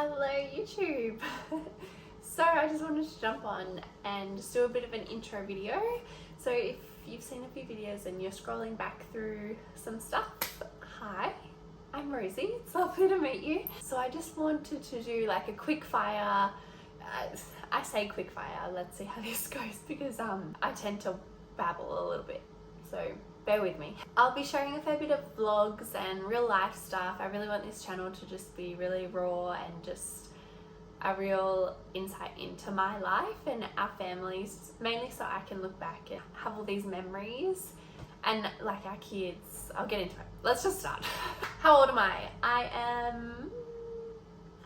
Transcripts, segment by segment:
Hello YouTube! So I just wanted to jump on and just do a bit of an intro video. So if you've seen a few videos and you're scrolling back through some stuff, hi, I'm Rosie, it's lovely to meet you. So I just wanted to do like a quick fire, I say quick fire, let's see how this goes, because I tend to babble a little bit, so bear with me. I'll be sharing a fair bit of vlogs and real life stuff. I really want this channel to just be really raw and just a real insight into my life and our families, mainly so I can look back and have all these memories and like our kids. I'll get into it. Let's just start. How old am I?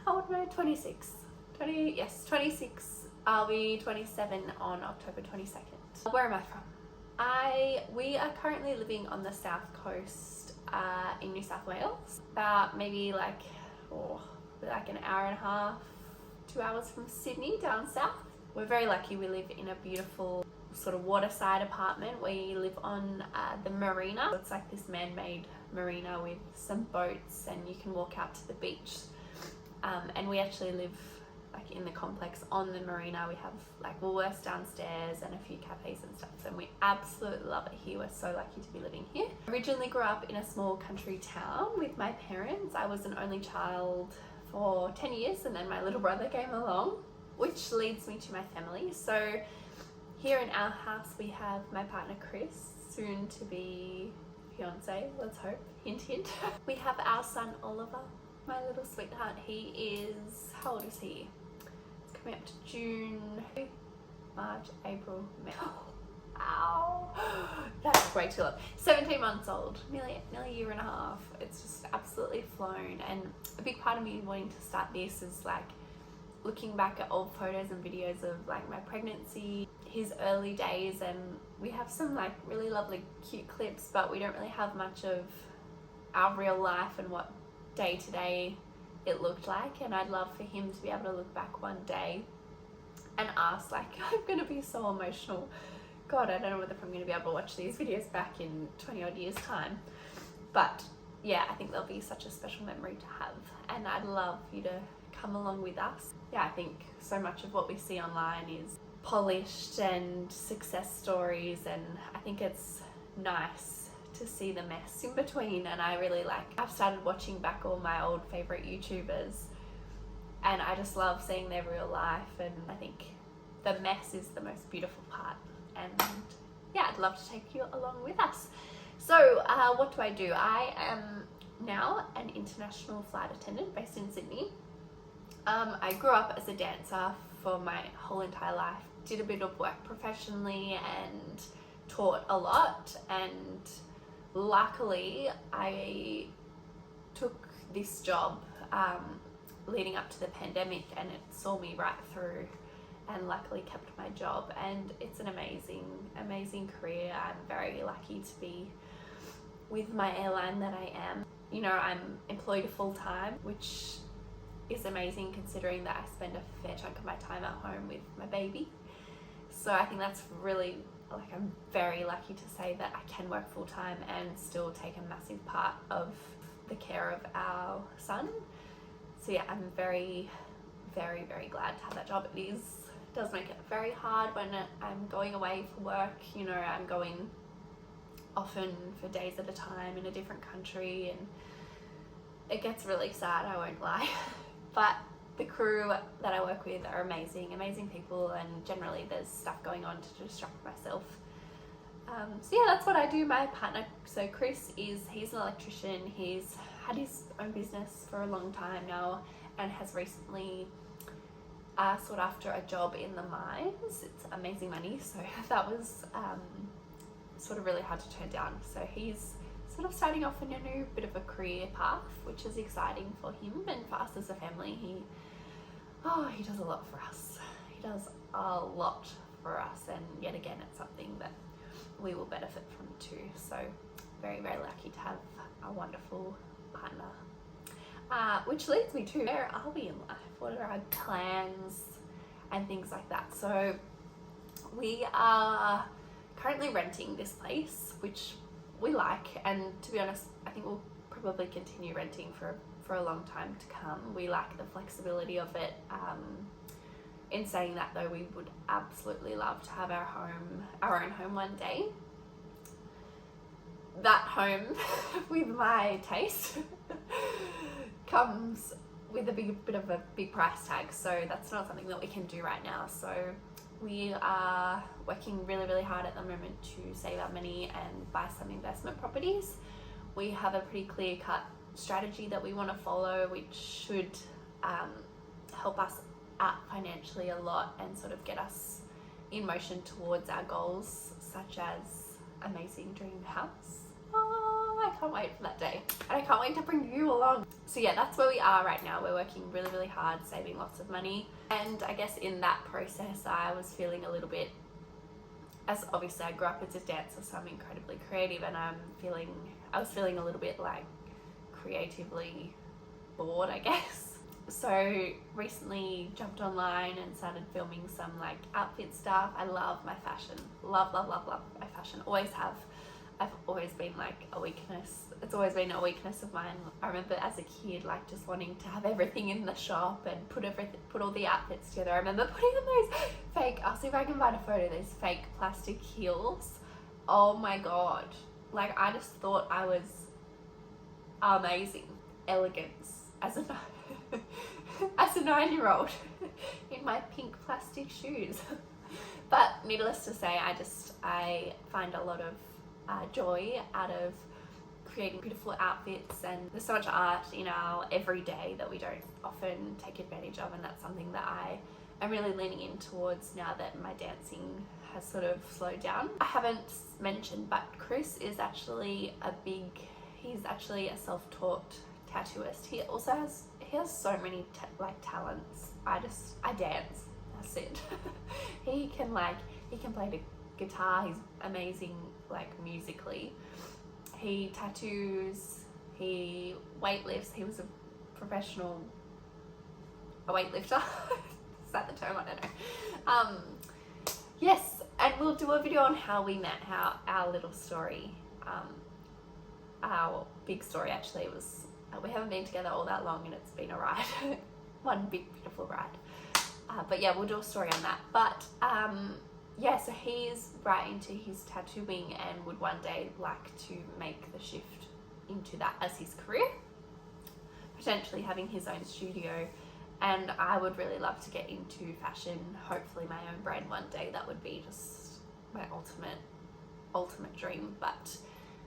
How old am I? 26. 26. I'll be 27 on October 22nd. Where am I from? We are currently living on the south coast in New South Wales, about maybe like an hour and a half, 2 hours from Sydney down south. We're very lucky. We live in a beautiful sort of waterside apartment. We live on the marina. It's like this man-made marina with some boats and you can walk out to the beach. And we actually live like in the complex on the marina. We have like Woolworths downstairs and a few cafes and stuff, and we absolutely love it here. We're so lucky to be living here. Originally grew up in a small country town with my parents. I was an only child for 10 years and then my little brother came along, which leads me to my family. So here in our house we have my partner Chris, soon to be fiance, let's hope, hint hint. We have our son Oliver, my little sweetheart. He is, how old is he? It's coming up to June, March, April, May. Ow, that's way too long. 17 months old, nearly a year and a half. It's just absolutely flown. And a big part of me wanting to start this is like looking back at old photos and videos of like my pregnancy, his early days, and we have some like really lovely cute clips, but we don't really have much of our real life and what day to day it looked like. And I'd love for him to be able to look back one day and ask, like, I'm gonna be so emotional. God, I don't know whether I'm gonna be able to watch these videos back in 20 odd years time, but yeah, I think they'll be such a special memory to have, and I'd love you to come along with us. Yeah, I think so much of what we see online is polished and success stories, and I think it's nice to see the mess in between. And I really I've started watching back all my old favorite YouTubers, and I just love seeing their real life, and I think the mess is the most beautiful part. And yeah, I'd love to take you along with us. So what do? I am now an international flight attendant based in Sydney. I grew up as a dancer for my whole entire life, did a bit of work professionally and taught a lot, and luckily I took this job leading up to the pandemic, and it saw me right through and luckily kept my job, and it's an amazing career. I'm very lucky to be with my airline that I am. You know, I'm employed full-time, which is amazing considering that I spend a fair chunk of my time at home with my baby. So I think that's really, I'm very lucky to say that I can work full-time and still take a massive part of the care of our son. So yeah, I'm very glad to have that job. It does make it very hard when I'm going away for work. You know, I'm going often for days at a time in a different country, and it gets really sad, I won't lie. But the crew that I work with are amazing people, and generally there's stuff going on to distract myself. So yeah, that's what I do. My partner, so Chris, he's an electrician. He's had his own business for a long time now and has recently sought after a job in the mines. It's amazing money, so that was sort of really hard to turn down. So he's sort of starting off in a new bit of a career path, which is exciting for him and for us as a family. He does a lot for us. He does a lot for us, and yet again, it's something that we will benefit from too. So very lucky to have a wonderful partner. Which leads me to, where are we in life? What are our plans and things like that? So we are currently renting this place, which we like, and to be honest, I think we'll probably continue renting for for a long time to come. We like the flexibility of it. In saying that though, we would absolutely love to have our own home one day. That home, with my taste, comes with a bit of a big price tag, so that's not something that we can do right now. So we are working really, really hard at the moment to save our money and buy some investment properties. We have a pretty clear-cut strategy that we want to follow, which should help us out financially a lot and sort of get us in motion towards our goals, such as amazing dream house. Oh, I can't wait for that day, and I can't wait to bring you along. So yeah, that's where we are right now. We're working really, really hard, saving lots of money, and I guess in that process I was feeling a little bit, as obviously I grew up as a dancer, so I'm incredibly creative, and I was feeling a little bit like creatively bored, I guess. So recently jumped online and started filming some like outfit stuff. I love my fashion, love my fashion, always have. I've always been like a weakness. It's always been a weakness of mine. I remember as a kid, like just wanting to have everything in the shop and put all the outfits together. I remember putting on those fake, I'll see if I can find a photo, those fake plastic heels. Oh my God. Like I just thought I was amazing. Elegance as a 9-year-old in my pink plastic shoes. But needless to say, I find a lot of joy out of creating beautiful outfits, and there's so much art in our everyday that we don't often take advantage of, and that's something that I am really leaning in towards now that my dancing has sort of slowed down. I haven't mentioned, but Chris is actually he's actually a self-taught tattooist. He has so many talents. I dance, that's it. he can play the guitar. He's amazing musically. He tattoos, he weightlifts. He was a professional weightlifter. Is that the term? I don't know. Yes, and we'll do a video on how we met, how our little story, our big story actually was, we haven't been together all that long and it's been a ride. One big beautiful ride. But yeah, we'll do a story on that. But yeah, so he's right into his tattooing and would one day like to make the shift into that as his career, potentially having his own studio. And I would really love to get into fashion, hopefully my own brand one day. That would be just my ultimate dream. But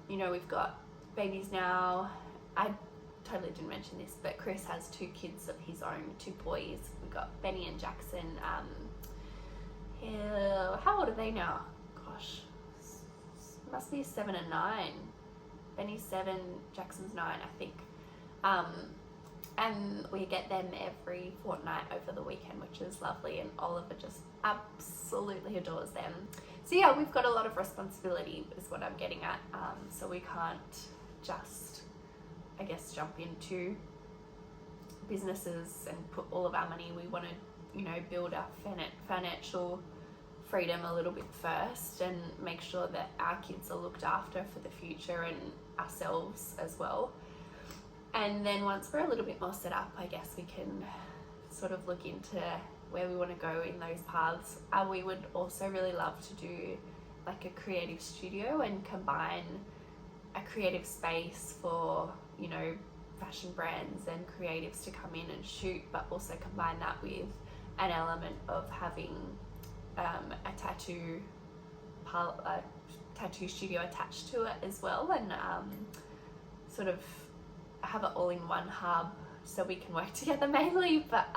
you know, we've got babies now. I totally didn't mention this, but Chris has 2 kids of his own, 2 boys. We've got Benny and Jackson. How old are they now? Gosh, must be 7 and 9. Benny's 7, Jackson's 9, I think. And we get them every fortnight over the weekend, which is lovely, and Oliver just absolutely adores them. So yeah, we've got a lot of responsibility is what I'm getting at. So we can't just, I guess, jump into businesses and put all of our money. We want to, you know, build our financial freedom a little bit first and make sure that our kids are looked after for the future, and ourselves as well. And then once we're a little bit more set up, I guess we can sort of look into where we want to go in those paths. We would also really love to do like a creative studio and combine a creative space for, you know, fashion brands and creatives to come in and shoot, but also combine that with an element of having a tattoo studio attached to it as well, and sort of have it all in one hub so we can work together mainly. But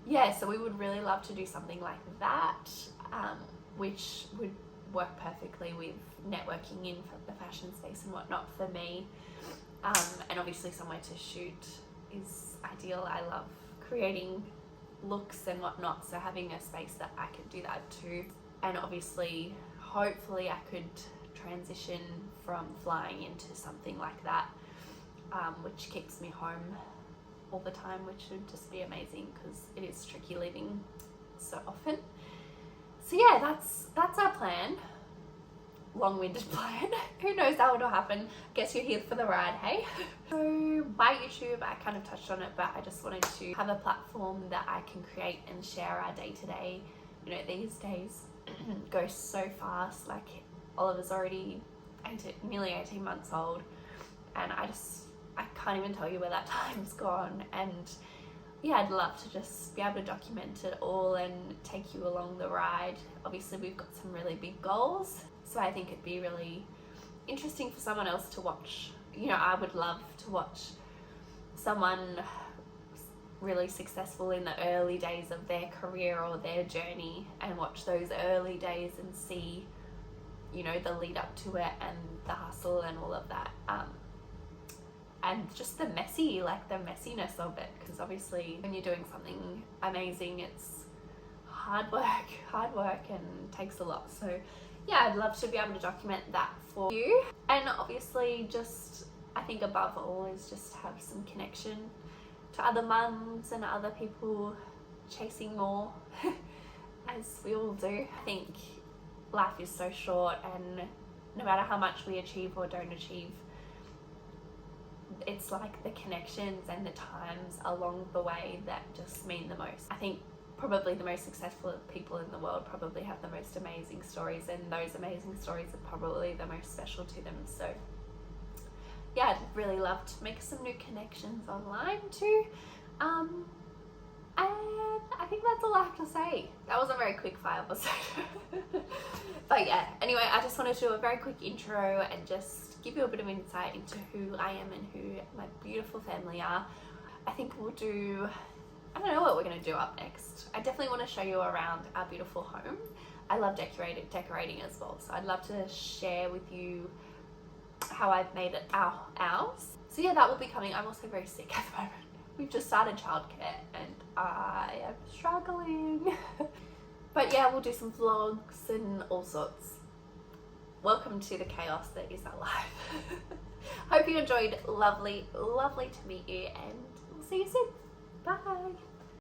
yeah, so we would really love to do something like that, which would work perfectly with networking in the fashion space and whatnot for me. And obviously somewhere to shoot is ideal. I love creating looks and whatnot, so having a space that I could do that too. And obviously, hopefully I could transition from flying into something like that, which keeps me home all the time, which would just be amazing because it is tricky leaving so often. So yeah, that's our plan. long-winded plan. Who knows how it'll happen. Guess you're here for the ride, hey? So my YouTube, I kind of touched on it, but I just wanted to have a platform that I can create and share our day-to-day. You know, these days go so fast. Like, Oliver's already nearly 18 months old, and I can't even tell you where that time's gone. And yeah, I'd love to just be able to document it all and take you along the ride. Obviously, we've got some really big goals, so I think it'd be really interesting for someone else to watch. You know, I would love to watch someone really successful in the early days of their career or their journey, and watch those early days and see, you know, the lead up to it and the hustle and all of that. And just the messiness of it, because obviously when you're doing something amazing, it's hard work and takes a lot. So yeah, I'd love to be able to document that for you. And obviously, just I think above all is just have some connection to other mums and other people chasing more as we all do. I think life is so short, and no matter how much we achieve or don't achieve, it's like the connections and the times along the way that just mean the most. I think probably the most successful people in the world probably have the most amazing stories, and those amazing stories are probably the most special to them. So yeah, I'd really love to make some new connections online too. And I think that's all I have to say. That was a very quick fire episode. But yeah, anyway, I just wanted to do a very quick intro and just give you a bit of insight into who I am and who my beautiful family are. I think we'll do, I don't know what we're going to do up next. I definitely want to show you around our beautiful home. I love decorating as well, so I'd love to share with you how I've made it ours. So yeah, that will be coming. I'm also very sick at the moment. We've just started childcare and I am struggling. But yeah, we'll do some vlogs and all sorts. Welcome to the chaos that is our life. Hope you enjoyed. Lovely to meet you, and we'll see you soon. Bye.